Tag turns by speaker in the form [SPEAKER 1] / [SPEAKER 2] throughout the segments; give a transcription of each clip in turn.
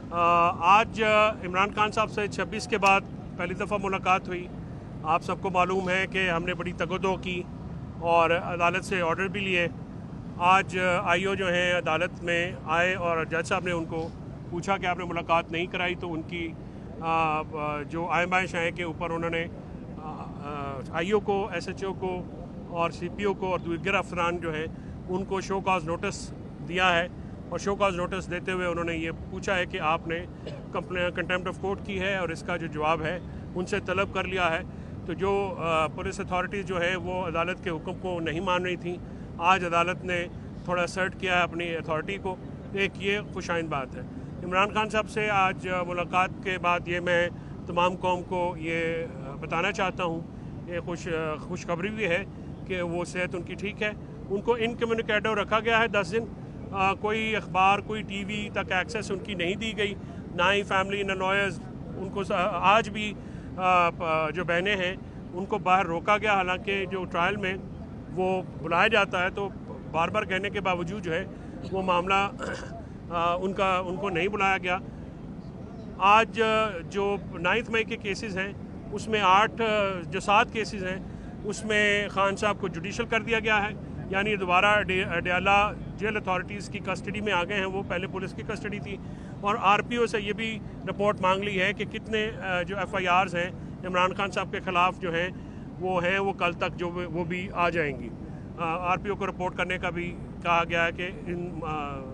[SPEAKER 1] आज इमरान खान साहब से 26 के बाद पहली दफ़ा मुलाकात हुई। आप सबको मालूम है कि हमने बड़ी तगदो की और अदालत से ऑर्डर भी लिए। आज आईओ जो हैं अदालत में आए और जज साहब ने उनको पूछा कि आपने मुलाकात नहीं कराई, तो उनकी जो आयमाइश है के ऊपर उन्होंने आईओ को, एसएचओ को और सीपीओ को और दीगर अफसरान जो हैं उनको शो कॉज नोटिस दिया है। और शो कॉज नोटिस देते हुए उन्होंने ये पूछा है कि आपने कंटेम्प्ट ऑफ कोर्ट की है और इसका जो जवाब है उनसे तलब कर लिया है। तो जो पुलिस अथॉरिटीज़ जो है वो अदालत के हुक्म को नहीं मान रही थी, आज अदालत ने थोड़ा असर्ट किया है अपनी अथॉरिटी को। एक ये खुशाइन बात है। इमरान खान साहब से आज मुलाकात के बाद ये मैं तमाम कौम को ये बताना चाहता हूँ, ये खुशखबरी भी है कि वो सेहत उनकी ठीक है। उनको इनकम्युनिकेटो रखा गया है 10 दिन। कोई अखबार, कोई टीवी तक एक्सेस उनकी नहीं दी गई, ना ही फैमिली, ना लॉयर्स। उनको आज भी जो बहनें हैं उनको बाहर रोका गया, हालांकि जो ट्रायल में वो बुलाया जाता है तो बार बार कहने के बावजूद जो है वो मामला उनको नहीं बुलाया गया। आज जो 9 मई के केसेस हैं उसमें 7 केसेस हैं उसमें खान साहब को जुडिशल कर दिया गया है, यानी दोबारा अडयाला जेल अथॉरिटीज़ की कस्टडी में आ गए हैं। वो पहले पुलिस की कस्टडी थी। और आरपीओ से ये भी रिपोर्ट मांग ली है कि कितने जो एफआईआर्स हैं इमरान खान साहब के ख़िलाफ़ जो हैं वो कल तक जो वो भी आ जाएंगी। आरपीओ को रिपोर्ट करने का भी कहा गया है कि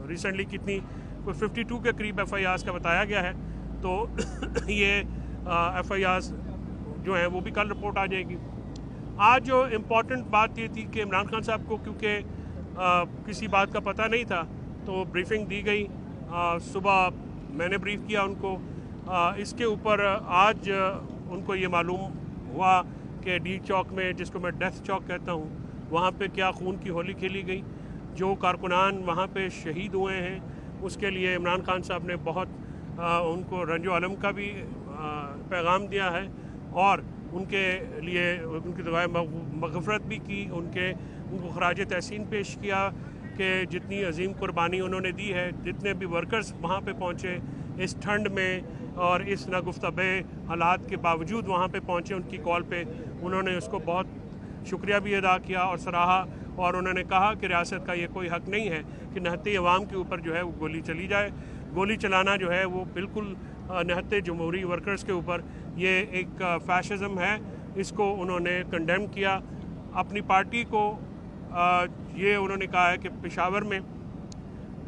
[SPEAKER 1] रिसेंटली कितनी कोई 52 के करीब एफआईआर्स का बताया गया है। तो ये एफआईआर्स जो हैं वो भी कल रिपोर्ट आ जाएगी। आज जो इम्पॉर्टेंट बात ये थी कि इमरान खान साहब को क्योंकि किसी बात का पता नहीं था तो ब्रीफिंग दी गई। सुबह मैंने ब्रीफ किया उनको। इसके ऊपर आज उनको ये मालूम हुआ कि डी चौक में, जिसको मैं डेथ चौक कहता हूँ, वहाँ पे क्या खून की होली खेली गई। जो कारकुनान वहाँ पे शहीद हुए हैं उसके लिए इमरान खान साहब ने बहुत उनको रंजो अलम का भी पैगाम दिया है और उनके लिए उनकी दुआएं मग़फ़रत भी की, उनको खराज तहसीन पेश किया कि जितनी अजीम कुर्बानी उन्होंने दी है। जितने भी वर्कर्स वहाँ पे पहुँचे इस ठंड में और इस नागुफ्ताबे हालात के बावजूद वहाँ पे पहुँचे उनकी कॉल पे, उन्होंने उसको बहुत शुक्रिया भी अदा किया और सराहा। और उन्होंने कहा कि रियासत का ये कोई हक़ नहीं है कि निहत्ते अवाम के ऊपर जो है वो गोली चली जाए। गोली चलाना जो है वो बिल्कुल निहत्ते जमहूरी वर्कर्स के ऊपर ये एक फैशिज़म है। इसको उन्होंने कंडेम किया। अपनी पार्टी को ये उन्होंने कहा है कि पेशावर में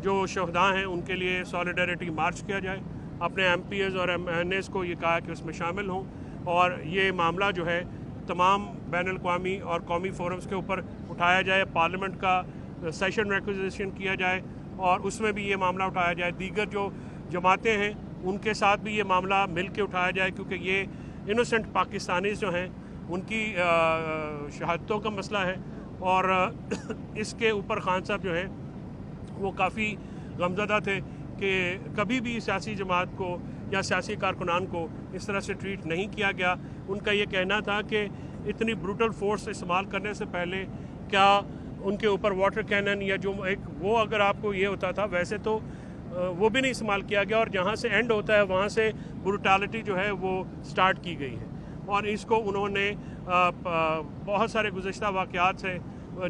[SPEAKER 1] जो शहदा हैं उनके लिए सॉलिडारिटी मार्च किया जाए। अपने एमपीएस और एमएनएस को ये कहा कि उसमें शामिल हों और ये मामला जो है तमाम बैनुल-अक़वामी और कौमी फोरम्स के ऊपर उठाया जाए। पार्लियामेंट का सेशन रिक्विजिशन किया जाए और उसमें भी ये मामला उठाया जाए। दीगर जो जमातें हैं उनके साथ भी ये मामला मिल के उठाया जाए, क्योंकि ये इनोसेंट पाकिस्तानीज़ जो हैं उनकी शहादतों का मसला है। और इसके ऊपर खान साहब जो हैं वो काफ़ी गमज़दा थे कि कभी भी सियासी जमात को या सियासी कारकुनान को इस तरह से ट्रीट नहीं किया गया। उनका ये कहना था कि इतनी ब्रूटल फोर्स इस्तेमाल करने से पहले क्या उनके ऊपर वाटर कैनन या जो एक वो अगर आपको ये होता था, वैसे तो वो भी नहीं इस्तेमाल किया गया और जहाँ से एंड होता है वहाँ से ब्रूटैलिटी जो है वो स्टार्ट की गई है। और इसको उन्होंने बहुत सारे गुज़श्ता वाक़यात से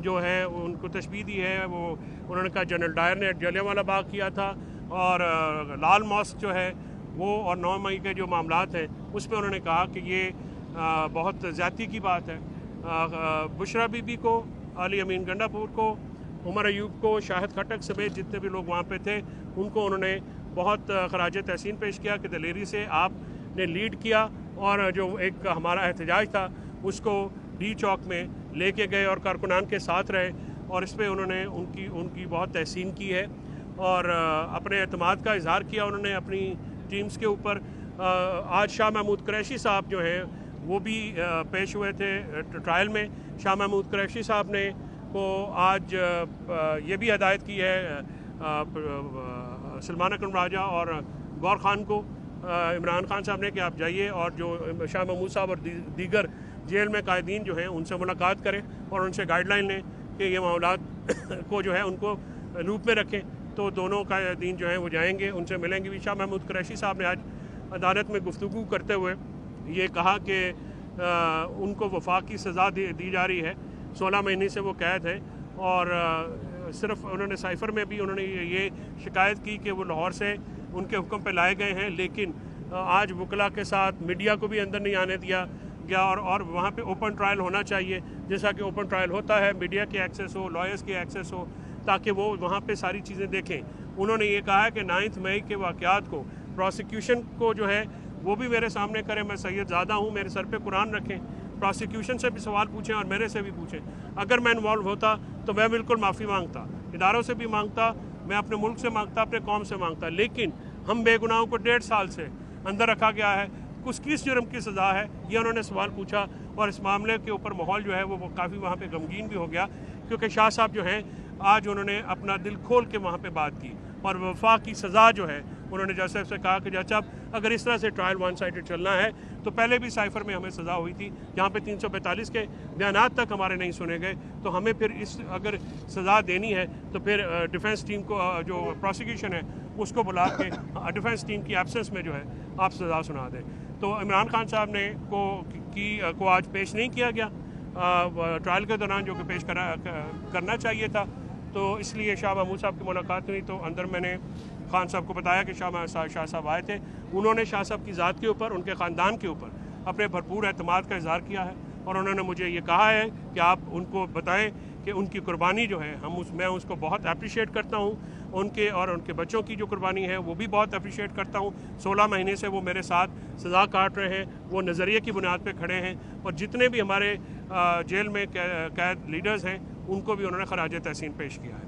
[SPEAKER 1] जो है उनको तशबीह दी है। वो उन्होंने कहा जनरल डायर ने जलियांवाला बाग किया था और लाल मॉस्क जो है वो, और 9 मई के जो मामलात हैं उस पर उन्होंने कहा कि ये बहुत ज़्यादती की बात है। बुशरा बीबी को, अली अमीन गंडापुर को, उमर अयूब को, शाहिद खटक समेत जितने भी लोग वहाँ पे थे उनको उन्होंने बहुत खराज तहसीन पेश किया कि दिलेरी से आपने लीड किया और जो एक हमारा एहतजाज था उसको डी चौक में लेके गए और कारकुनान के साथ रहे। और इस पर उन्होंने उनकी बहुत तहसीन की है और अपने एतमाद का इजहार किया उन्होंने अपनी टीम्स के ऊपर। आज शाह महमूद कुरैशी साहब जो हैं वो भी पेश हुए थे ट्रायल में। शाह महमूद कुरैशी साहब ने को आज ये भी हदायत की है सलमान अकरम राजा और गौर खान को, इमरान खान साहब ने, कि आप जाइए और जो शाह महमूद साहब और दीगर जेल में कायदीन जो हैं उनसे मुलाकात करें और उनसे गाइडलाइन लें कि ये मामलात को जो है उनको लूप में रखें। तो दोनों का दीन जो है वो जाएंगे, उनसे मिलेंगे भी। शाह महमूद कुरैशी साहब ने आज अदालत में गुफ्तगू करते हुए ये कहा कि उनको वफाक की सज़ा दी जा रही है, 16 महीने से वो कैद है। और सिर्फ उन्होंने साइफ़र में भी उन्होंने ये शिकायत की कि वो लाहौर से उनके हुक्म पे लाए गए हैं, लेकिन आज वकला के साथ मीडिया को भी अंदर नहीं आने दिया गया। और वहाँ पे ओपन ट्रायल होना चाहिए, जैसा कि ओपन ट्रायल होता है, मीडिया की एक्सेस हो, लॉयर्स की एक्सेस हो, ताकि वो वहाँ पे सारी चीज़ें देखें। उन्होंने ये कहा है कि 9 मई के वाक़यात को प्रोसिक्यूशन को जो है वो भी मेरे सामने करें, मैं सैयद ज़्यादा हूँ, मेरे सर पे कुरान रखें, प्रोसिक्यूशन से भी सवाल पूछें और मेरे से भी पूछें। अगर मैं इन्वॉल्व होता तो मैं बिल्कुल माफ़ी मांगता, इदारों से भी मांगता, मैं अपने मुल्क से मांगता, अपने कौम से मांगता। लेकिन हम बेगुनाहों को 1.5 साल से अंदर रखा गया है, किस जुर्म की सज़ा है, ये उन्होंने सवाल पूछा। और इस मामले के ऊपर माहौल जो है वो काफ़ी वहाँ पे गमगीन भी हो गया, क्योंकि शाह साहब जो हैं आज उन्होंने अपना दिल खोल के वहाँ पे बात की। और वफा की सज़ा जो है उन्होंने जज साहब से कहा कि जज साहब अगर इस तरह से ट्रायल वन साइडेड चलना है तो पहले भी साइफ़र में हमें सज़ा हुई थी, जहाँ पे 342 के बयानात तक हमारे नहीं सुने गए, तो हमें फिर इस अगर सज़ा देनी है तो फिर डिफेंस टीम को जो प्रोसिक्यूशन है उसको बुला के डिफेंस टीम की एब्सेंस में जो है आप सज़ा सुना दें। तो इमरान खान साहब ने को आज पेश नहीं किया गया ट्रायल के दौरान, जो कि पेश करना चाहिए था। तो इसलिए शाह महमूद साहब की मुलाकात हुई तो अंदर मैंने खान साहब को बताया कि शाह साहब आए थे। उन्होंने शाह साहब की ज़ात के ऊपर, उनके ख़ानदान के ऊपर अपने भरपूर एतमाद का इज़हार किया है और उन्होंने मुझे ये कहा है कि आप उनको बताएं कि उनकी कुर्बानी जो है मैं उसको बहुत अप्रिशिएट करता हूँ। उनके और उनके बच्चों की जो कुर्बानी है वो भी बहुत अप्रिशिएट करता हूँ। 16 महीने से वो मेरे साथ सज़ा काट रहे हैं, वो नज़रिए की बुनियाद पे खड़े हैं और जितने भी हमारे जेल में कैद लीडर्स हैं उनको भी उन्होंने खराज तहसीन पेश किया है।